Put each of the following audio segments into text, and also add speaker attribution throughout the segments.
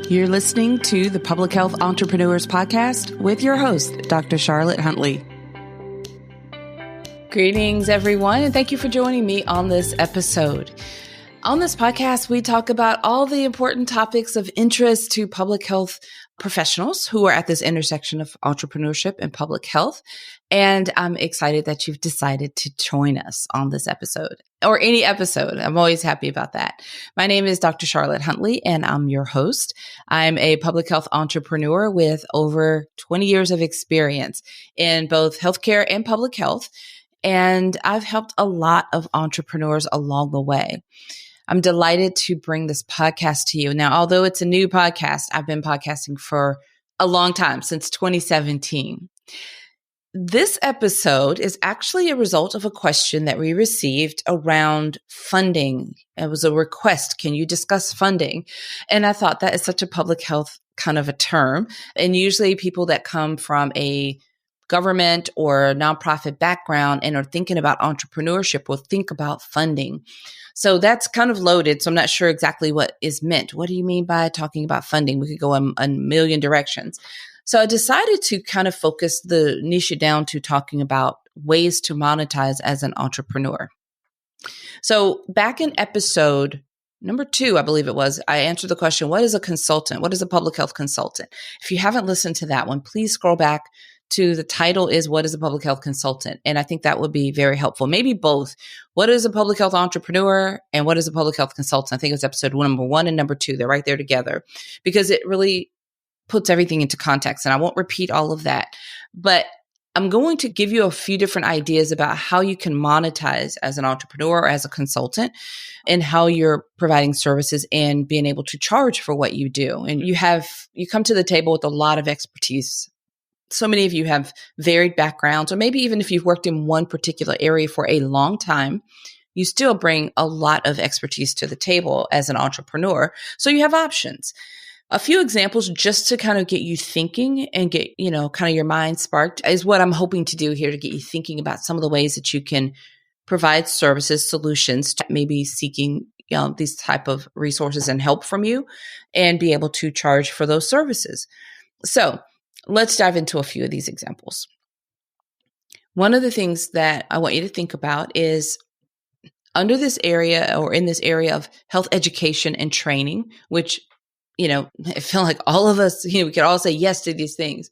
Speaker 1: You're listening to the Public Health Entrepreneurs Podcast with your host, Dr. Charlotte Huntley. Greetings, everyone, and thank you for joining me on this episode. On this podcast, we talk about all the important topics of interest to public health professionals who are at this intersection of entrepreneurship and public health. And I'm excited that you've decided to join us on this episode or any episode. I'm always happy about that. My name is Dr. Charlotte Huntley, and I'm your host. I'm a public health entrepreneur with over 20 years of experience in both healthcare and public health. And I've helped a lot of entrepreneurs along the way. I'm delighted to bring this podcast to you. Now, although it's a new podcast, I've been podcasting for a long time, since 2017. This episode is actually a result of a question that we received around funding. It was a request, can you discuss funding? And I thought that is such a public health kind of a term. And usually people that come from a government or nonprofit background and are thinking about entrepreneurship will think about funding. So that's kind of loaded. So I'm not sure exactly what is meant. What do you mean by talking about funding? We could go in a million directions. So I decided to kind of focus the niche down to talking about ways to monetize as an entrepreneur. So back in episode number 2, I believe it was, I answered the question, what is a consultant? What is a public health consultant? If you haven't listened to that one, please scroll back to the title is What is a Public Health Consultant? And I think that would be very helpful. Maybe both. What is a public health entrepreneur and what is a public health consultant? I think it was episode number 1 and number 2. They're right there together because it really puts everything into context. And I won't repeat all of that, but I'm going to give you a few different ideas about how you can monetize as an entrepreneur or as a consultant and how you're providing services and being able to charge for what you do. And you come to the table with a lot of expertise. So many of you have varied backgrounds, or maybe even if you've worked in one particular area for a long time, you still bring a lot of expertise to the table as an entrepreneur. So you have options. A few examples just to kind of get you thinking and get, kind of your mind sparked is what I'm hoping to do here to get you thinking about some of the ways that you can provide services, solutions to maybe seeking these type of resources and help from you and be able to charge for those services. So let's dive into a few of these examples. One of the things that I want you to think about is under this area or in this area of health education and training, which, I feel like all of us, we could all say yes to these things,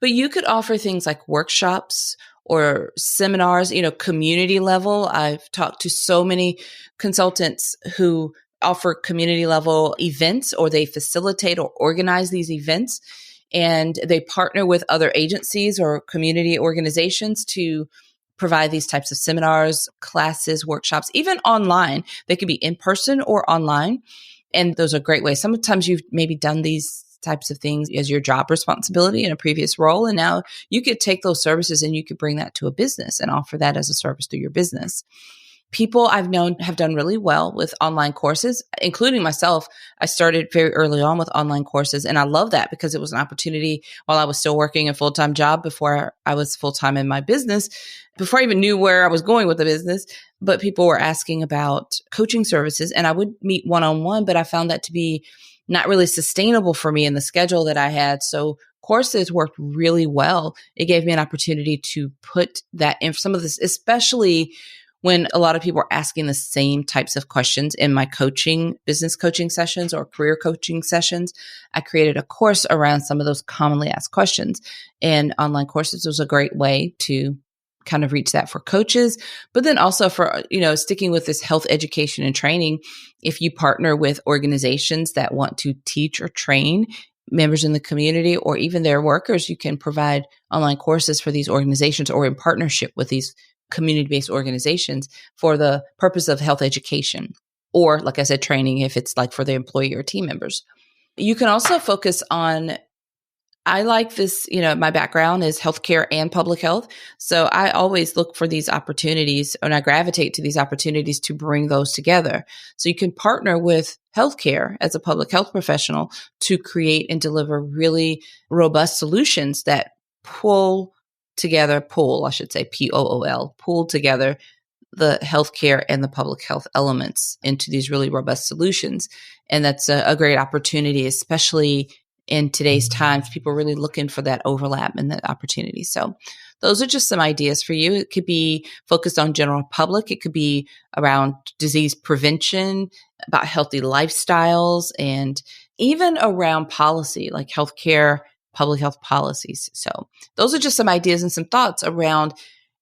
Speaker 1: but you could offer things like workshops or seminars, community level. I've talked to so many consultants who offer community level events or they facilitate or organize these events. And they partner with other agencies or community organizations to provide these types of seminars, classes, workshops, even online. They could be in person or online. And those are great ways. Sometimes you've maybe done these types of things as your job responsibility in a previous role. And now you could take those services and you could bring that to a business and offer that as a service to your business. People I've known have done really well with online courses, including myself. I started very early on with online courses, and I love that because it was an opportunity while I was still working a full-time job before I was full-time in my business, before I even knew where I was going with the business. But people were asking about coaching services, and I would meet one-on-one, but I found that to be not really sustainable for me in the schedule that I had. So courses worked really well. It gave me an opportunity to put that in some of this, especially when a lot of people are asking the same types of questions in my business coaching sessions or career coaching sessions. I created a course around some of those commonly asked questions, and online courses was a great way to kind of reach that for coaches, but then also for, sticking with this health education and training. If you partner with organizations that want to teach or train members in the community or even their workers, you can provide online courses for these organizations or in partnership with these community-based organizations for the purpose of health education, or like I said, training if it's like for the employee or team members. You can also focus on, I like this, my background is healthcare and public health. So I always look for these opportunities and I gravitate to these opportunities to bring those together. So you can partner with healthcare as a public health professional to create and deliver really robust solutions that pull together the healthcare and the public health elements into these really robust solutions. And that's a great opportunity, especially in today's times. People are really looking for that overlap and that opportunity. So those are just some ideas for you. It could be focused on general public. It could be around disease prevention, about healthy lifestyles, and even around policy, like healthcare, public health policies. So those are just some ideas and some thoughts around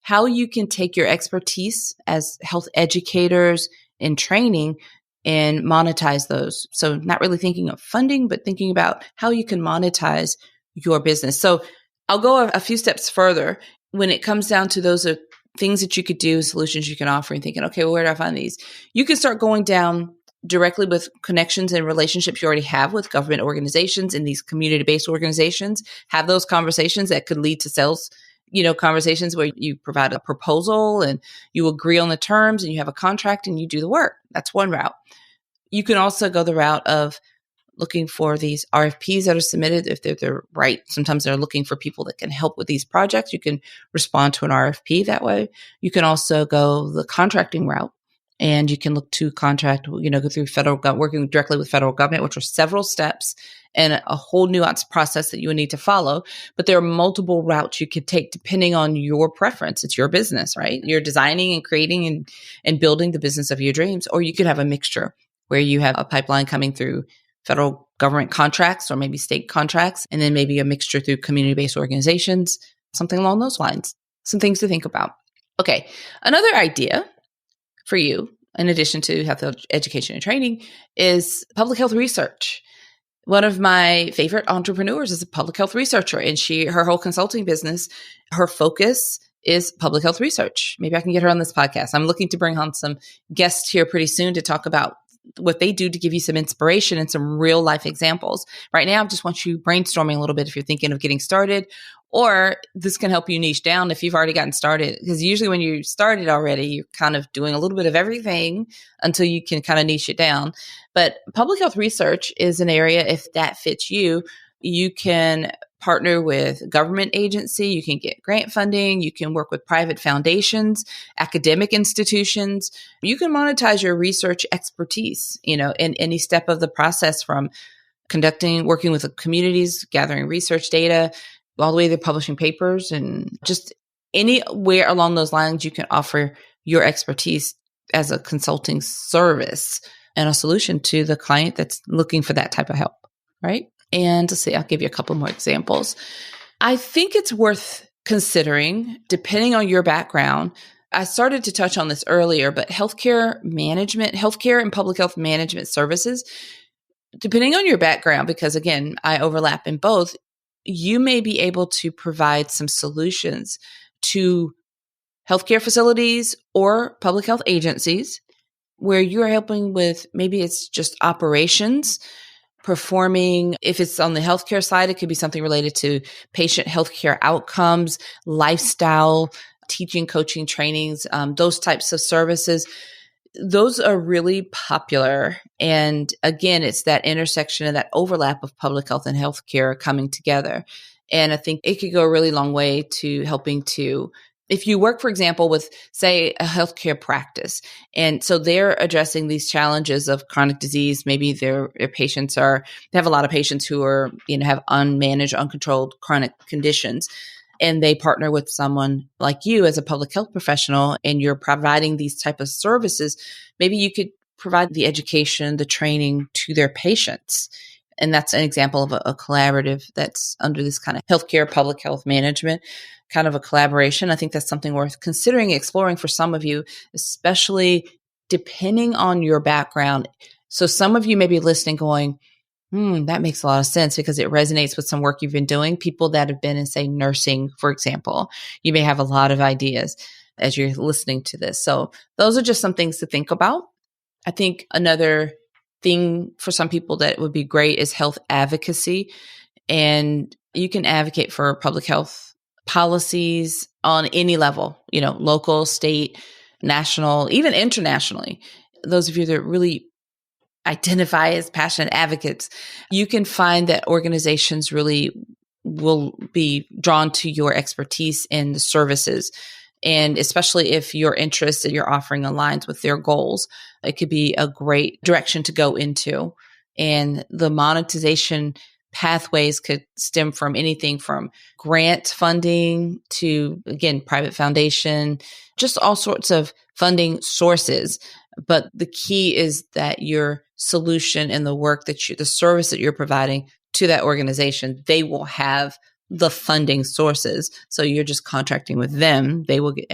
Speaker 1: how you can take your expertise as health educators in training and monetize those. So not really thinking of funding, but thinking about how you can monetize your business. So I'll go a few steps further when it comes down to those are things that you could do, solutions you can offer, and thinking, okay, well, where do I find these? You can start going down directly with connections and relationships you already have with government organizations and these community-based organizations. Have those conversations that could lead to sales, conversations where you provide a proposal and you agree on the terms and you have a contract and you do the work. That's one route. You can also go the route of looking for these RFPs that are submitted. If they're right, sometimes they're looking for people that can help with these projects. You can respond to an RFP that way. You can also go the contracting route, and you can look to contract, go through working directly with federal government, which are several steps and a whole nuanced process that you would need to follow. But there are multiple routes you could take depending on your preference. It's your business, right? You're designing and creating and building the business of your dreams. Or you could have a mixture where you have a pipeline coming through federal government contracts or maybe state contracts, and then maybe a mixture through community-based organizations, something along those lines. Some things to think about. Okay, another idea for you, in addition to health education and training, is public health research. One of my favorite entrepreneurs is a public health researcher, and her whole consulting business, her focus is public health research. Maybe I can get her on this podcast. I'm looking to bring on some guests here pretty soon to talk about what they do to give you some inspiration and some real life examples. Right now, I just want you brainstorming a little bit if you're thinking of getting started, or this can help you niche down if you've already gotten started. Because usually when you started already, you're kind of doing a little bit of everything until you can kind of niche it down. But public health research is an area, if that fits you, you can partner with government agency, you can get grant funding, you can work with private foundations, academic institutions. You can monetize your research expertise, in any step of the process, from working with the communities, gathering research data, all the way to publishing papers, and just anywhere along those lines you can offer your expertise as a consulting service and a solution to the client that's looking for that type of help, right? And let's see, I'll give you a couple more examples. I think it's worth considering, depending on your background. I started to touch on this earlier, but healthcare and public health management services, depending on your background, because again, I overlap in both, you may be able to provide some solutions to healthcare facilities or public health agencies where you're helping with, maybe it's just operations, performing. If it's on the healthcare side, it could be something related to patient healthcare outcomes, lifestyle, teaching, coaching, trainings, those types of services. Those are really popular. And again, it's that intersection and that overlap of public health and healthcare coming together. And I think it could go a really long way to helping to, if you work, for example, with, say, a healthcare practice, and so they're addressing these challenges of chronic disease, maybe their patients they have a lot of patients who are, have unmanaged, uncontrolled chronic conditions, and they partner with someone like you as a public health professional, and you're providing these type of services. Maybe you could provide the education, the training to their patients. And that's an example of a collaborative that's under this kind of healthcare, public health management kind of a collaboration. I think that's something worth considering, exploring for some of you, especially depending on your background. So some of you may be listening going, that makes a lot of sense because it resonates with some work you've been doing. People that have been in, say, nursing, for example, you may have a lot of ideas as you're listening to this. So those are just some things to think about. I think another thing for some people that would be great is health advocacy. And you can advocate for public health policies on any level, local, state, national, even internationally. Those of you that really identify as passionate advocates, you can find that organizations really will be drawn to your expertise in the services And especially if your interest that you're offering aligns with their goals, it could be a great direction to go into. And the monetization pathways could stem from anything from grant funding to, again, private foundation, just all sorts of funding sources. But the key is that your solution and the work that the service that you're providing to that organization, they will have the funding sources. So you're just contracting with them. They will get,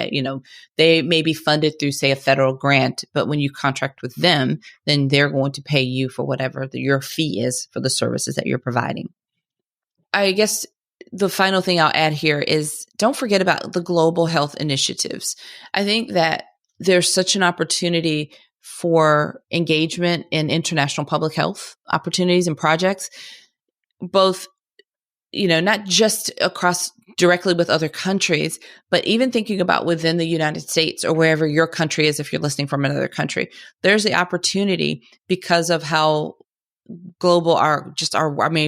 Speaker 1: they may be funded through, say, a federal grant, but when you contract with them, then they're going to pay you for whatever your fee is for the services that you're providing. I guess the final thing I'll add here is don't forget about the global health initiatives. I think that there's such an opportunity for engagement in international public health opportunities and projects, both not just across directly with other countries, but even thinking about within the United States or wherever your country is, if you're listening from another country, there's the opportunity because of how global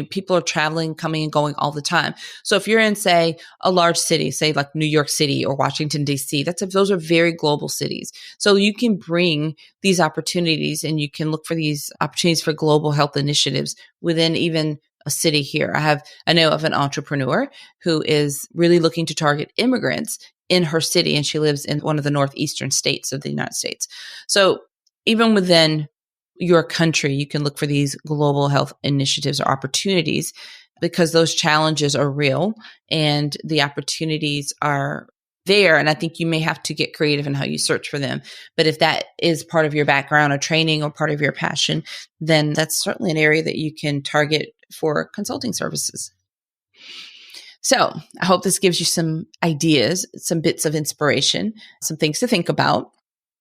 Speaker 1: people are traveling, coming and going all the time. So if you're in, say, a large city, say like New York City or Washington, D.C., those are very global cities. So you can bring these opportunities and you can look for these opportunities for global health initiatives within even a city here. I know of an entrepreneur who is really looking to target immigrants in her city, and she lives in one of the northeastern states of the United States. So even within your country, you can look for these global health initiatives or opportunities because those challenges are real and the opportunities are there. And I think you may have to get creative in how you search for them. But if that is part of your background or training or part of your passion, then that's certainly an area that you can target for consulting services. So I hope this gives you some ideas, some bits of inspiration, some things to think about.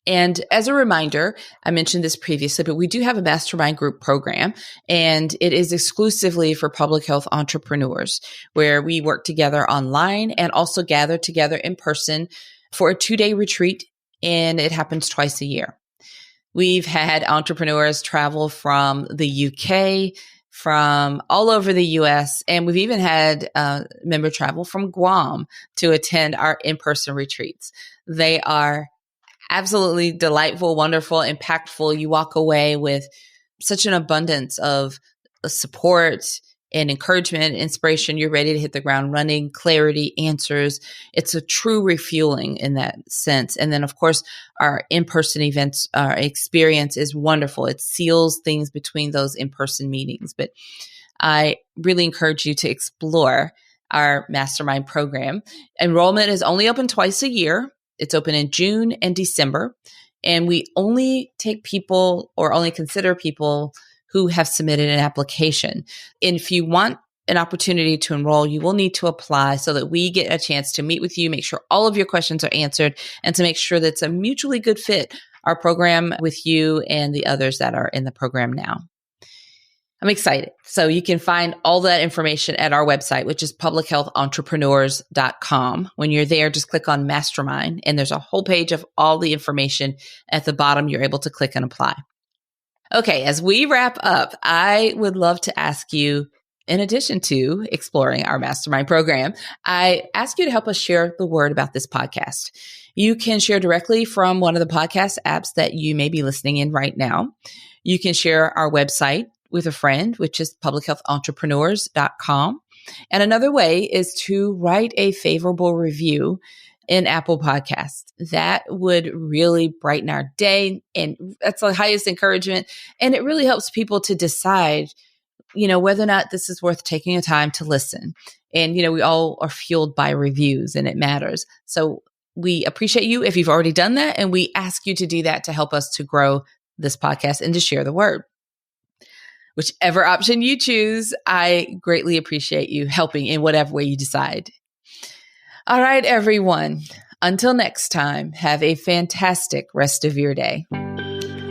Speaker 1: And as a reminder, I mentioned this previously, but we do have a Mastermind Group program, and it is exclusively for public health entrepreneurs where we work together online and also gather together in person for a 2-day retreat, and it happens twice a year. We've had entrepreneurs travel from the UK, from all over the US, and we've even had member travel from Guam to attend our in-person retreats. They are absolutely delightful, wonderful, impactful. You walk away with such an abundance of support and encouragement and inspiration. You're ready to hit the ground running, clarity, answers. It's a true refueling in that sense. And then, of course, our in-person events, our experience is wonderful. It seals things between those in-person meetings. But I really encourage you to explore our Mastermind program. Enrollment is only open twice a year. It's open in June and December, and we only take people or only consider people who have submitted an application. And if you want an opportunity to enroll, you will need to apply so that we get a chance to meet with you, make sure all of your questions are answered, and to make sure that it's a mutually good fit, our program with you and the others that are in the program now. I'm excited. So you can find all that information at our website, which is publichealthentrepreneurs.com. When you're there, just click on Mastermind, and there's a whole page of all the information at the bottom. You're able to click and apply. Okay, as we wrap up, I would love to ask you, in addition to exploring our Mastermind program, I ask you to help us share the word about this podcast. You can share directly from one of the podcast apps that you may be listening in right now. You can share our website with a friend, which is publichealthentrepreneurs.com. And another way is to write a favorable review in Apple Podcasts. That would really brighten our day. And that's the highest encouragement. And it really helps people to decide, whether or not this is worth taking a time to listen. And, we all are fueled by reviews, and it matters. So we appreciate you if you've already done that. And we ask you to do that to help us to grow this podcast and to share the word. Whichever option you choose, I greatly appreciate you helping in whatever way you decide. All right, everyone. Until next time, have a fantastic rest of your day.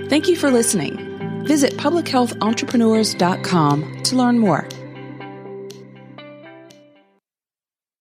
Speaker 1: Thank you for listening. Visit publichealthentrepreneurs.com to learn more.